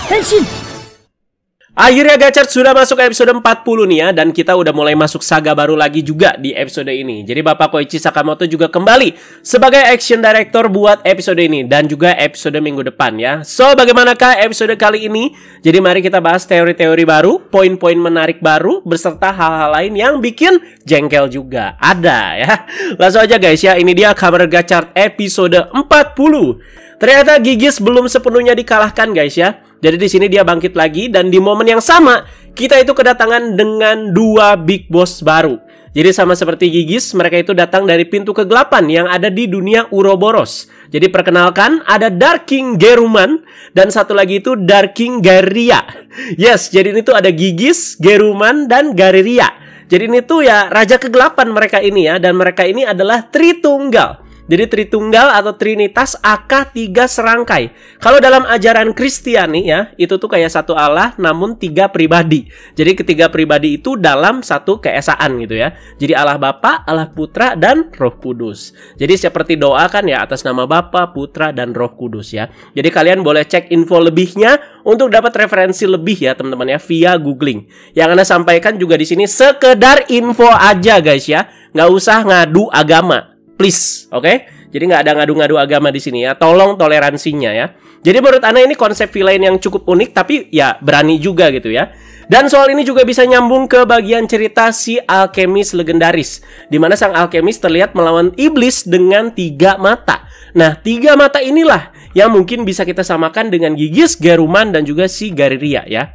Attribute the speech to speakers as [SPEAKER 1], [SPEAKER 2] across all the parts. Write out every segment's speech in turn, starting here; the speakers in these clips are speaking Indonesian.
[SPEAKER 1] Henshin!
[SPEAKER 2] Akhirnya Gachard sudah masuk ke episode 40 nih ya. Dan kita udah mulai masuk saga baru lagi juga di episode ini. Jadi Bapak Koichi Sakamoto juga kembali sebagai action director buat episode ini. Dan juga episode minggu depan ya. So bagaimanakah episode kali ini? Jadi mari kita bahas teori-teori baru, poin-poin menarik baru, beserta hal-hal lain yang bikin jengkel juga. Ada ya. Langsung aja guys ya. Ini dia kabar Gachard episode 40. Ternyata Gigis belum sepenuhnya dikalahkan guys ya. Jadi di sini dia bangkit lagi dan di momen yang sama kita itu kedatangan dengan dua big boss baru. Jadi sama seperti Gigis, mereka itu datang dari pintu kegelapan yang ada di dunia Uroboros. Jadi perkenalkan ada Dark King Geruman dan satu lagi itu Dark King Garia. Yes, jadi ini tuh ada Gigis, Geruman dan Garia. Jadi ini tuh ya raja kegelapan mereka ini ya, dan mereka ini adalah Tritunggal. Jadi Tritunggal atau Trinitas AK 3 serangkai. Kalau dalam ajaran Kristiani ya, itu tuh kayak satu Allah namun 3 pribadi. Jadi ketiga pribadi itu dalam satu keesaan gitu ya. Jadi Allah Bapa, Allah Putra, dan Roh Kudus. Jadi seperti doa kan ya atas nama Bapa, Putra, dan Roh Kudus ya. Jadi kalian boleh cek info lebihnya untuk dapat referensi lebih ya teman-teman ya via googling. Yang Anda sampaikan juga di sini sekedar info aja guys ya. Nggak usah ngadu agama. Please, oke? Jadi nggak ada ngadu-ngadu agama di sini ya. Tolong toleransinya ya. Jadi menurut Ana ini konsep villain yang cukup unik, tapi ya berani juga gitu ya. Dan soal ini juga bisa nyambung ke bagian cerita si alkemis legendaris, di mana sang alkemis terlihat melawan iblis dengan 3 mata. Nah, 3 mata inilah yang mungkin bisa kita samakan dengan Gigis, Geruman, dan juga si Garia ya.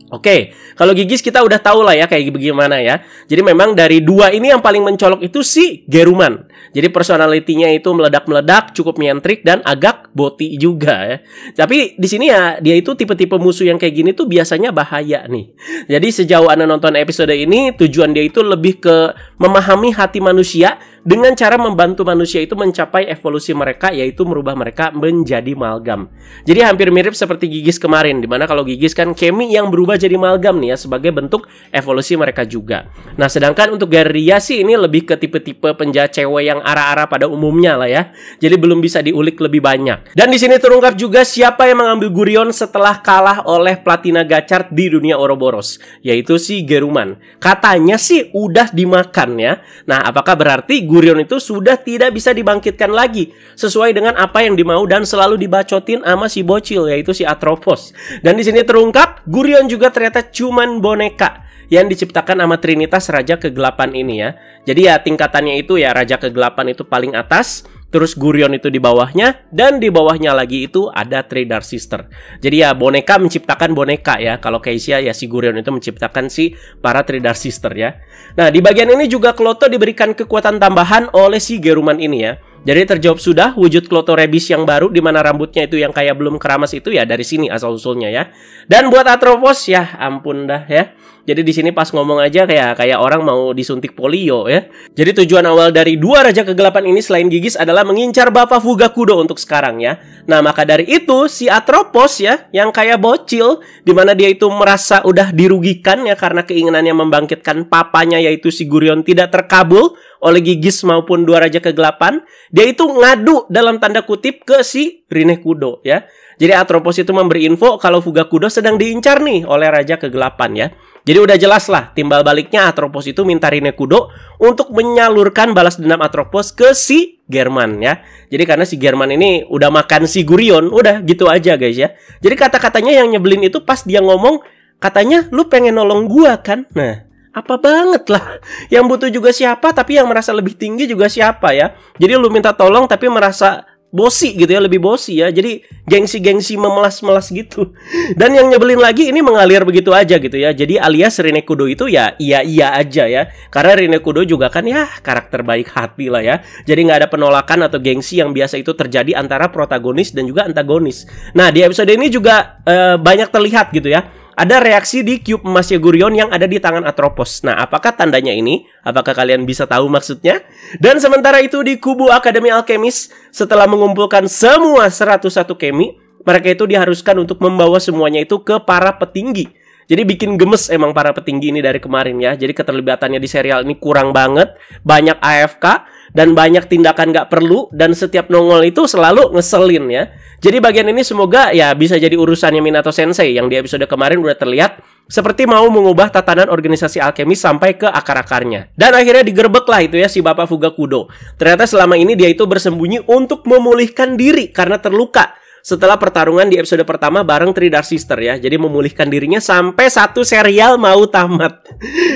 [SPEAKER 2] Oke, kalau Gigis kita udah tahu lah ya kayak bagaimana ya. Jadi memang dari 2 ini yang paling mencolok itu si Geruman. Jadi personalitinya itu meledak-meledak, cukup nyentrik dan agak boti juga ya. Tapi di sini ya dia itu tipe-tipe musuh yang kayak gini tuh biasanya bahaya nih. Jadi sejauh Anda nonton episode ini, tujuan dia itu lebih ke memahami hati manusia dengan cara membantu manusia itu mencapai evolusi mereka, yaitu merubah mereka menjadi malgam. Jadi hampir mirip seperti Gigis kemarin, dimana kalau Gigis kan Kemi yang berubah jadi malgam nih ya, sebagai bentuk evolusi mereka juga. Nah sedangkan untuk Garia sih ini lebih ke tipe-tipe penjahat cewek yang arah-arah pada umumnya lah ya. Jadi belum bisa diulik lebih banyak. Dan di sini terungkap juga siapa yang mengambil Gurion setelah kalah oleh Platina Gachard di dunia Ouroboros, yaitu si Geruman. Katanya sih udah dimakan ya. Nah apakah berarti Gurion itu sudah tidak bisa dibangkitkan lagi sesuai dengan apa yang dimau dan selalu dibacotin sama si bocil, yaitu si Atropos. Dan di sini terungkap Gurion juga ternyata cuman boneka yang diciptakan sama Trinitas Raja Kegelapan ini ya. Jadi ya tingkatannya itu ya Raja Kegelapan itu paling atas, terus Gurion itu di bawahnya, dan di bawahnya lagi itu ada Three Dark Sister. Jadi ya boneka menciptakan boneka ya. Kalau Keisha ya si Gurion itu menciptakan si para Three Dark Sister ya. Nah di bagian ini juga Kloto diberikan kekuatan tambahan oleh si Geruman ini ya. Jadi terjawab sudah wujud Kloto Rebis yang baru, di mana rambutnya itu yang kayak belum keramas itu ya dari sini asal-usulnya ya. Dan buat Atropos ya ampun dah ya. Jadi di sini pas ngomong aja kayak orang mau disuntik polio ya. Jadi tujuan awal dari 2 Raja Kegelapan ini selain Gigis adalah mengincar Bapak Fugakudo untuk sekarang ya. Nah maka dari itu si Atropos ya yang kayak bocil, dimana dia itu merasa udah dirugikan ya karena keinginannya membangkitkan papanya yaitu si Gurion tidak terkabul oleh Gigis maupun 2 Raja Kegelapan. Dia itu ngadu dalam tanda kutip ke si Rinekudo ya. Jadi Atropos itu memberi info kalau Fugakudo sedang diincar nih oleh Raja Kegelapan ya. Jadi udah jelas lah timbal baliknya Atropos itu minta Rinekudo untuk menyalurkan balas dendam Atropos ke si German ya. Jadi karena si German ini udah makan si Gurion, udah gitu aja guys ya. Jadi kata-katanya yang nyebelin itu pas dia ngomong, katanya lu pengen nolong gua kan? Nah apa banget lah. Yang butuh juga siapa, tapi yang merasa lebih tinggi juga siapa ya. Jadi lu minta tolong tapi merasa bosi gitu ya, lebih bosi ya. Jadi gengsi-gengsi memelas-melas gitu. Dan yang nyebelin lagi ini mengalir begitu aja gitu ya. Jadi alias Rinekudo itu ya iya-iya aja ya. Karena Rinekudo juga kan ya karakter baik hati lah ya. Jadi nggak ada penolakan atau gengsi yang biasa itu terjadi antara protagonis dan juga antagonis. Nah di episode ini juga banyak terlihat gitu ya. Ada reaksi di cube emasnya Gurion yang ada di tangan Atropos. Nah, apakah tandanya ini? Apakah kalian bisa tahu maksudnya? Dan sementara itu di kubu Akademi Alkemis, setelah mengumpulkan semua 101 kemi, mereka itu diharuskan untuk membawa semuanya itu ke para petinggi. Jadi bikin gemes emang para petinggi ini dari kemarin ya. Jadi keterlibatannya di serial ini kurang banget, banyak AFK. dan banyak tindakan nggak perlu, dan setiap nongol itu selalu ngeselin ya. Jadi bagian ini semoga ya bisa jadi urusannya Minato Sensei yang di episode kemarin udah terlihat seperti mau mengubah tatanan organisasi alkemis sampai ke akar-akarnya. Dan akhirnya digerebek lah itu ya si Bapak Fugakudo. Ternyata selama ini dia itu bersembunyi untuk memulihkan diri karena terluka setelah pertarungan di episode pertama bareng Three Dark Sister ya. Jadi memulihkan dirinya sampai satu serial mau tamat.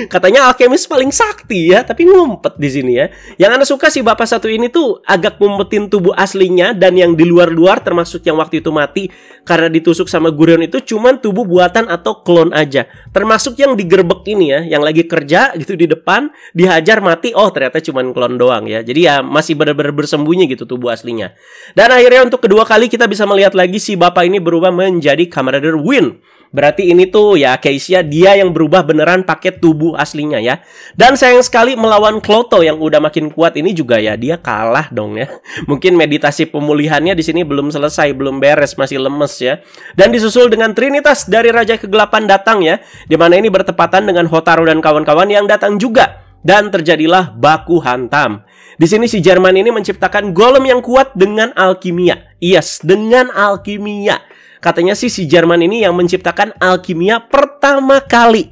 [SPEAKER 2] Katanya alkemis paling sakti ya, tapi ngumpet di sini ya. Yang Anda suka si bapak satu ini tuh agak ngumpetin tubuh aslinya, dan yang di luar-luar termasuk yang waktu itu mati karena ditusuk sama Gurion itu cuman tubuh buatan atau klon aja. Termasuk yang digerebek ini ya, yang lagi kerja gitu di depan, dihajar mati, oh ternyata cuman klon doang ya. Jadi ya masih benar-benar bersembunyi gitu tubuh aslinya. Dan akhirnya untuk kedua kali kita bisa melihat lagi si bapak ini berubah menjadi Kamen Rider Win. Berarti ini tuh ya Keisha dia yang berubah beneran pakai tubuh aslinya ya. Dan sayang sekali melawan Kloto yang udah makin kuat ini juga ya dia kalah dong ya. Mungkin meditasi pemulihannya di sini belum selesai, belum beres, masih lemes ya. Dan disusul dengan Trinitas dari Raja Kegelapan datang ya, dimana ini bertepatan dengan Hotaru dan kawan-kawan yang datang juga. Dan terjadilah baku hantam. Di sini si Jerman ini menciptakan golem yang kuat dengan alkimia. Yes, dengan alkimia. Katanya sih si Jerman ini yang menciptakan alkimia pertama kali.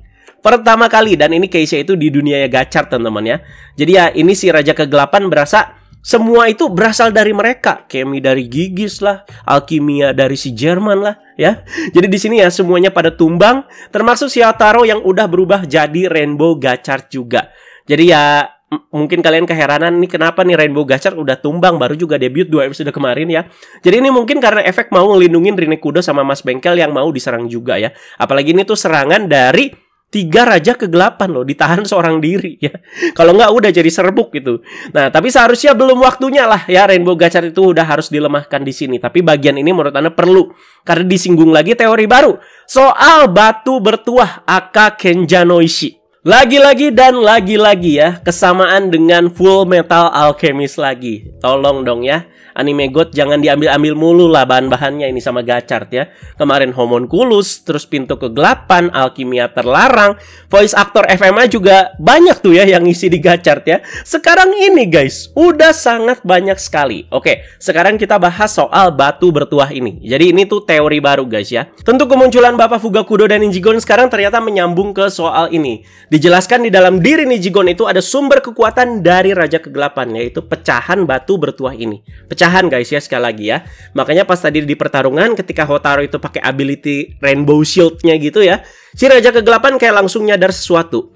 [SPEAKER 2] Dan ini case-nya itu di dunia gachar teman-teman ya. Jadi ya ini si Raja Kegelapan berasa semua itu berasal dari mereka. Kemi dari Gigis lah, alkimia dari si Jerman lah ya. Jadi di sini ya semuanya pada tumbang, termasuk si Hotaru yang udah berubah jadi Rainbow Gachar juga. Jadi ya mungkin kalian keheranan nih kenapa nih Rainbow Gachar udah tumbang baru juga debut 2 episode kemarin ya. Jadi ini mungkin karena efek mau ngelindungin Rinekudo sama Mas Bengkel yang mau diserang juga ya. Apalagi ini tuh serangan dari 3 Raja Kegelapan loh, ditahan seorang diri ya. Kalau nggak udah jadi serbuk gitu. Nah, tapi seharusnya belum waktunya lah ya Rainbow Gachar itu udah harus dilemahkan di sini. Tapi bagian ini menurut Anda perlu karena disinggung lagi teori baru soal batu bertuah aka Kenjanoishi. Lagi-lagi dan lagi-lagi ya, kesamaan dengan Full Metal Alchemist lagi. Tolong dong ya, anime God jangan diambil-ambil mulu lah bahan-bahannya ini sama Gachard ya. Kemarin Homunculus, terus Pintu Kegelapan, Alkimia Terlarang, voice actor FMA juga banyak tuh ya yang ngisi di Gachard ya. Sekarang ini guys, udah sangat banyak sekali. Oke, sekarang kita bahas soal batu bertuah ini. Jadi ini tuh teori baru guys ya. Tentu kemunculan Bapak Fugakudo dan Nijigon sekarang ternyata menyambung ke soal ini. Dijelaskan di dalam diri Nijigon itu ada sumber kekuatan dari Raja Kegelapan, yaitu pecahan batu bertuah ini. Pecahan guys ya, sekali lagi ya. Makanya pas tadi di pertarungan ketika Hotaru itu pakai ability Rainbow Shield-nya gitu ya, si Raja Kegelapan kayak langsung nyadar sesuatu.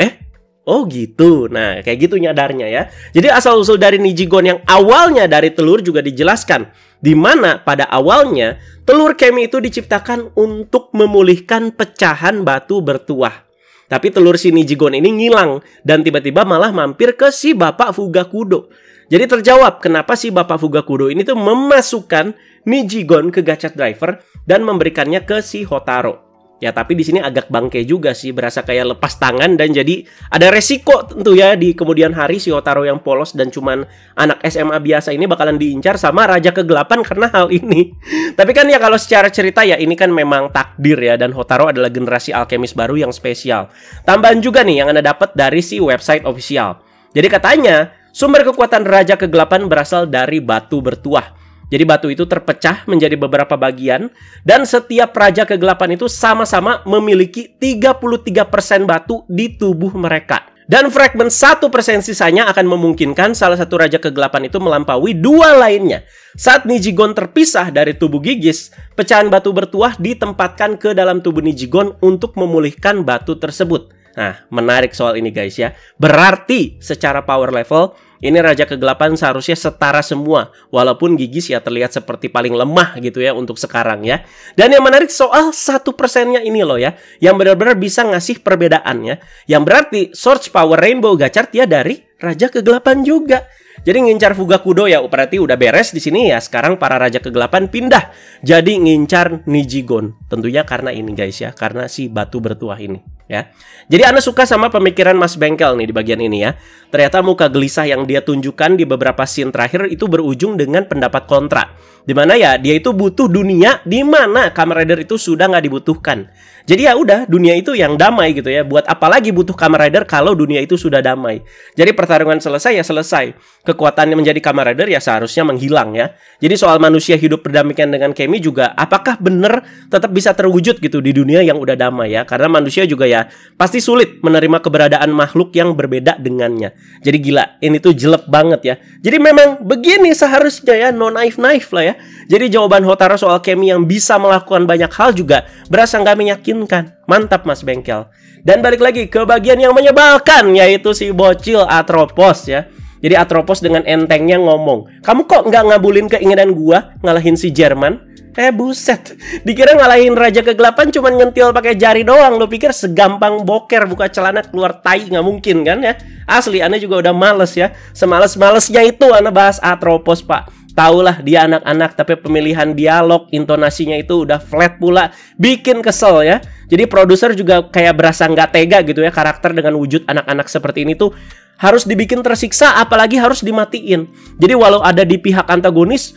[SPEAKER 2] Oh gitu. Nah kayak gitu nyadarnya ya. Jadi asal-usul dari Nijigon yang awalnya dari telur juga dijelaskan, dimana pada awalnya telur Kemi itu diciptakan untuk memulihkan pecahan batu bertuah. Tapi telur si Nijigon ini ngilang dan tiba-tiba malah mampir ke si Bapak Fugakudo. Jadi terjawab kenapa si Bapak Fugakudo ini tuh memasukkan Nijigon ke Gachard Driver dan memberikannya ke si Hotaru. Ya tapi di sini agak bangke juga sih, berasa kayak lepas tangan dan jadi ada resiko tentu ya di kemudian hari si Hotaru yang polos dan cuman anak SMA biasa ini bakalan diincar sama Raja Kegelapan karena hal ini. Tapi kan ya kalau secara cerita ya ini kan memang takdir ya, dan Hotaru adalah generasi alkemis baru yang spesial. Tambahan juga nih yang Anda dapat dari si website official. Jadi katanya sumber kekuatan Raja Kegelapan berasal dari batu bertuah. Jadi batu itu terpecah menjadi beberapa bagian, dan setiap Raja Kegelapan itu sama-sama memiliki 33% batu di tubuh mereka. Dan fragmen 1% sisanya akan memungkinkan salah satu Raja Kegelapan itu melampaui 2 lainnya. Saat Nijigon terpisah dari tubuh Gigis, pecahan batu bertuah ditempatkan ke dalam tubuh Nijigon untuk memulihkan batu tersebut. Nah, menarik soal ini guys ya. Berarti secara power level ini Raja Kegelapan seharusnya setara semua, walaupun Gigis ya terlihat seperti paling lemah gitu ya untuk sekarang ya. Dan yang menarik soal 1%-nya ini loh ya, yang benar-benar bisa ngasih perbedaan ya. Yang berarti source power Rainbow Gachard ya dari Raja Kegelapan juga. Jadi ngincar Fugakudo ya berarti udah beres di sini ya. Sekarang para Raja Kegelapan pindah jadi ngincar Nijigon. Tentunya karena ini guys ya, karena si batu bertuah ini. ya. Jadi Ana suka sama pemikiran Mas Bengkel nih di bagian ini ya. Ternyata muka gelisah yang dia tunjukkan di beberapa scene terakhir itu berujung dengan pendapat kontra. Dimana ya dia itu butuh dunia di mana Kamen Rider itu sudah nggak dibutuhkan. Jadi ya udah dunia itu yang damai gitu ya. Buat apa lagi butuh Kamen Rider kalau dunia itu sudah damai. Jadi pertarungan selesai ya selesai. Kekuatannya menjadi Kamen Rider ya seharusnya menghilang ya. Jadi soal manusia hidup berdampingan dengan Kemi juga apakah benar tetap bisa terwujud gitu di dunia yang udah damai ya. Karena manusia juga ya pasti sulit menerima keberadaan makhluk yang berbeda dengannya. Jadi gila, ini tuh jelek banget ya. Jadi memang begini seharusnya ya, no knife lah ya. Jadi jawaban Hotaru soal Kemi yang bisa melakukan banyak hal juga berasa nggak meyakinkan. Mantap Mas Bengkel. Dan balik lagi ke bagian yang menyebalkan, yaitu si bocil Atropos ya. Jadi Atropos dengan entengnya ngomong, kamu kok nggak ngabulin keinginan gua ngalahin si Jerman? Buset, dikira ngalahin Raja Kegelapan cuman ngentil pakai jari doang. Lo pikir segampang boker buka celana keluar tai? Nggak mungkin kan ya. Asli, Ana juga udah males ya. Semales-malesnya itu Ana bahas Atropos pak. Taulah dia anak-anak, tapi pemilihan dialog, intonasinya itu udah flat pula, bikin kesel ya. Jadi produser juga kayak berasa nggak tega gitu ya, karakter dengan wujud anak-anak seperti ini tuh harus dibikin tersiksa, apalagi harus dimatiin. Jadi walau ada di pihak antagonis,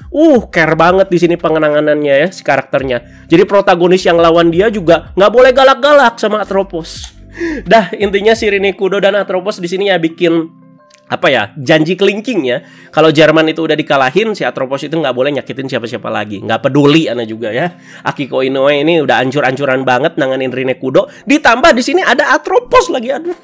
[SPEAKER 2] care banget di sini pengenanganannya ya si karakternya. Jadi protagonis yang lawan dia juga nggak boleh galak-galak sama Atropos. Dah intinya si Rinekudo dan Atropos di sini ya bikin apa ya, janji kelingking ya. Kalau Jerman itu udah dikalahin, si Atropos itu nggak boleh nyakitin siapa-siapa lagi. Nggak peduli Ana juga ya. Akiko Inoue ini udah ancur-ancuran banget nanganin Rinekudo. Ditambah di sini ada Atropos lagi, aduh.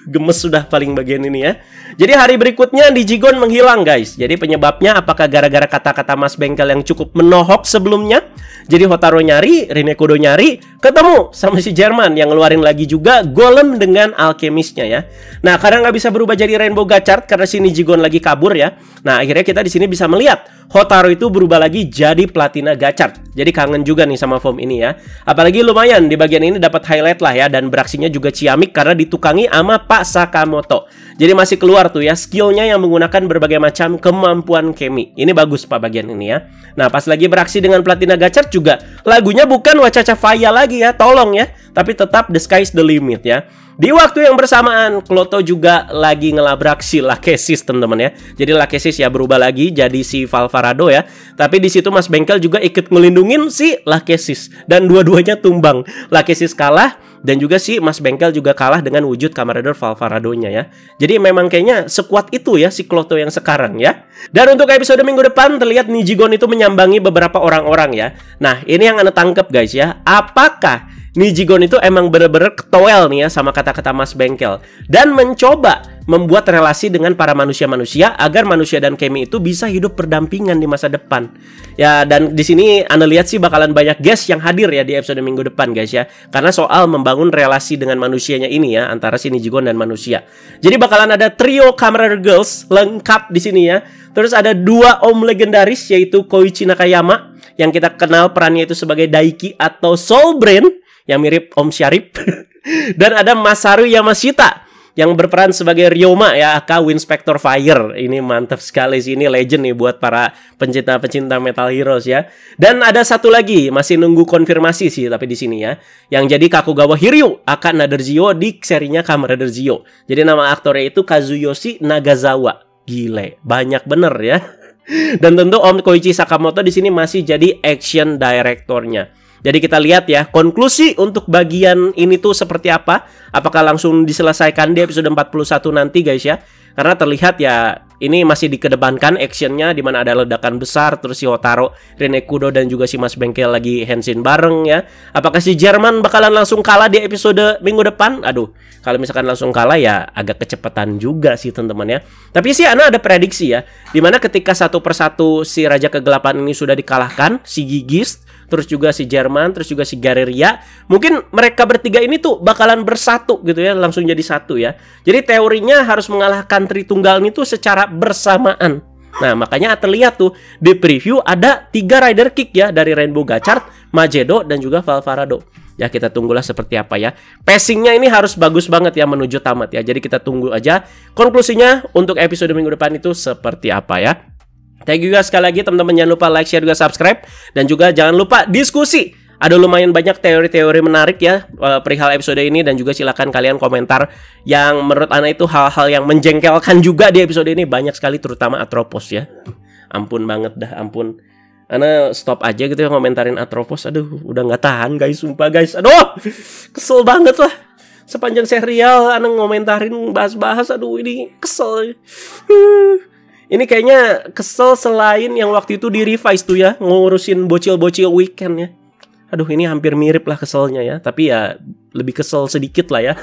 [SPEAKER 2] Gemes sudah paling bagian ini ya. Jadi hari berikutnya Digigon menghilang guys. Jadi penyebabnya apakah gara-gara kata-kata Mas Bengkel yang cukup menohok sebelumnya? Jadi Hotaru nyari, Rinekudo nyari, ketemu sama si Jerman yang ngeluarin lagi juga golem dengan alkemisnya ya. Nah karena nggak bisa berubah jadi Rainbow Gachard karena si Digigon lagi kabur ya. Nah akhirnya kita di sini bisa melihat Hotaru itu berubah lagi jadi Platina Gachard. Jadi kangen juga nih sama form ini ya. Apalagi lumayan di bagian ini dapat highlight lah ya. Dan beraksinya juga ciamik karena ditukangi sama Pak Sakamoto. Jadi masih keluar tuh ya skillnya yang menggunakan berbagai macam kemampuan Kemi. Ini bagus Pak bagian ini ya. Nah pas lagi beraksi dengan Platina Gachard juga lagunya bukan Wacaca Faya lagi ya. Tolong ya. Tapi tetap The Sky's the Limit ya. Di waktu yang bersamaan, Kloto juga lagi ngelabrak si Lachesis, teman-teman ya. Jadi Lachesis ya berubah lagi jadi si Valvarado ya. Tapi di situ Mas Bengkel juga ikut ngelindungin si Lachesis dan dua-duanya tumbang. Lachesis kalah dan juga si Mas Bengkel juga kalah dengan wujud Kamen Rider Valvaradonya ya. Jadi memang kayaknya sekuat itu ya si Kloto yang sekarang ya. Dan untuk episode minggu depan terlihat Nijigon itu menyambangi beberapa orang-orang ya. Nah, ini yang Anda tangkep guys ya. Apakah Nijigon itu emang bener-bener ketowel nih ya sama kata-kata Mas Bengkel dan mencoba membuat relasi dengan para manusia-manusia agar manusia dan Kemi itu bisa hidup berdampingan di masa depan. Ya dan di sini Anda lihat sih bakalan banyak guest yang hadir ya di episode minggu depan guys ya. Karena soal membangun relasi dengan manusianya ini ya antara si Nijigon dan manusia. Jadi bakalan ada trio Kamen Rider Girls lengkap di sini ya. Terus ada dua om legendaris yaitu Koichi Nakayama yang kita kenal perannya itu sebagai Daiki atau Soul Brain yang mirip Om Syarif. Dan ada Masaru Yamashita yang berperan sebagai Ryoma ya, aka Winspector Fire. Ini mantap sekali sih, ini legend nih buat para pencinta-pencinta Metal Heroes ya. Dan ada satu lagi, masih nunggu konfirmasi sih tapi di sini ya, yang jadi Kakugawa Hiryu, aka Nader Zio di serinya Kamen Rider Zio. Jadi nama aktornya itu Kazuyoshi Nagazawa. Gile, banyak bener ya. Dan tentu Om Koichi Sakamoto di sini masih jadi action directornya. Jadi kita lihat ya, konklusi untuk bagian ini tuh seperti apa. Apakah langsung diselesaikan di episode 41 nanti guys ya. Karena terlihat ya, ini masih dikedepankan actionnya, dimana ada ledakan besar. Terus si Hotaru, Rinekudo dan juga si Mas Bengkel lagi henshin bareng ya. Apakah si Jerman bakalan langsung kalah di episode minggu depan? Aduh, kalau misalkan langsung kalah ya agak kecepatan juga sih teman-teman ya. Tapi sih Ana ada prediksi ya, dimana ketika satu persatu si Raja Kegelapan ini sudah dikalahkan, si Gigis, terus juga si Jerman, terus juga si Gareria, mungkin mereka bertiga ini tuh bakalan bersatu gitu ya, langsung jadi satu ya. Jadi teorinya harus mengalahkan Tritunggal ini tuh secara bersamaan. Nah makanya terlihat tuh di preview ada 3 Rider Kick ya, dari Rainbow Gachard, Majedo dan juga Valvarado. Ya kita tunggulah seperti apa ya. Pacingnya ini harus bagus banget ya menuju tamat ya. Jadi kita tunggu aja konklusinya untuk episode minggu depan itu seperti apa ya. Thank you guys sekali lagi teman-teman, jangan lupa like, share, juga subscribe. Dan juga jangan lupa diskusi. ada lumayan banyak teori-teori menarik ya perihal episode ini, dan juga silakan kalian komentar yang menurut Ana itu hal-hal yang menjengkelkan juga di episode ini, banyak sekali terutama Atropos ya. Ampun banget dah, ampun. Ana stop aja gitu ya komentarin Atropos. Aduh, udah nggak tahan guys, sumpah guys. Aduh, kesel banget lah. Sepanjang serial Ana ngomentarin bahas-bahas, aduh ini kesel. Ini kayaknya kesel selain yang waktu itu di revise tuh ya, ngurusin bocil-bocil weekend ya. Aduh, ini hampir mirip lah keselnya ya, tapi ya lebih kesel sedikit lah ya.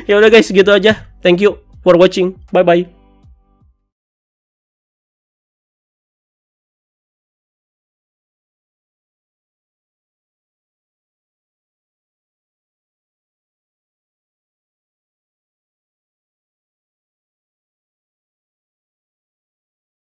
[SPEAKER 2] Ya udah guys, gitu aja. Thank you for watching. Bye bye.